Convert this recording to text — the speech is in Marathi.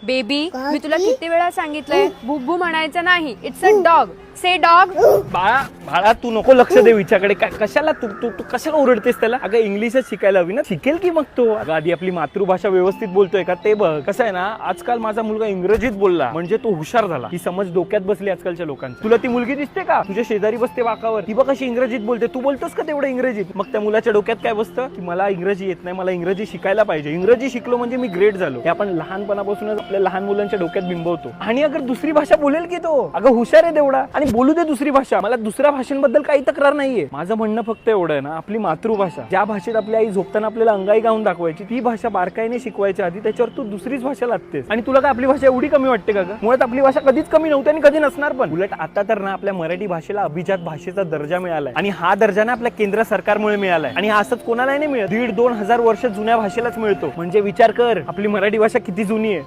बेबी मी तुला किती वेळा सांगितलंय बुब्बू म्हणायचं नाही, it's a dog, say dog. बाळा बाळा तू नको लक्ष दे विचारकडे. कशाला तू तू तू कशाला ओरडतेस त्याला? अगं इंग्लिशच शिकायला हवी ना. शिकेल की मग तो. अगं आधी आपली मातृभाषा व्यवस्थित बोलतोय का ते बघ. कसं आहे ना, आजकाल माझा मुलगा इंग्रजीत बोलला म्हणजे तो हुशार झाला. ही समज डोक्यात बसली आजकालच्या लोकांची. तुला ती मुलगी दिसते का तुझ्या शेजारी बसते वाकावर, ती बघ कशी इंग्रजीत बोलते. तू बोलतोस का तेवढं इंग्रजीत? मग त्या मुलाच्या डोक्यात काय बसतं की मला इंग्रजी येत नाही, मला इंग्रजी शिकायला पाहिजे. इंग्रजी शिकलो म्हणजे मी ग्रेट झालो. हे आपण लहानपणापासूनच आपल्या लहान मुलांच्या डोक्यात बिंबवतो. आणि अगर दुसरी भाषा बोलेल की तो, अगं हुशार आहे तेवढा आणि बोलू दे दुसरी भाषा. मला दुसऱ्या भाषांबद्दल काही तक्रार नाहीये. माझं म्हणणं फक्त एवढं आहे ना, आपली मातृभाषा ज्या भाषेत आपली आई झोपताना आपल्याला अंगाई गाऊन दाखवायची, ती भाषा बारकाईने शिकवायच्या आधी त्याच्यावर तू दुसरीच भाषा लागतेस. आणि तुला काय आपली भाषा एवढी कमी वाटते का? मुळात आपली भाषा कधीच कमी नव्हती आणि कधी नसणार पण. उलट आता तर ना आपल्या मराठी भाषेला अभिजात भाषेचा दर्जा मिळालाय. आणि हा दर्जा ना आपल्या केंद्र सरकारमुळे मिळालाय. आणि हा असंच कोणालाही नाही मिळत. 1,500-2,000 वर्ष जुन्या भाषेलाच मिळतो. म्हणजे विचार कर आपली मराठी भाषा किती जुनी आहे.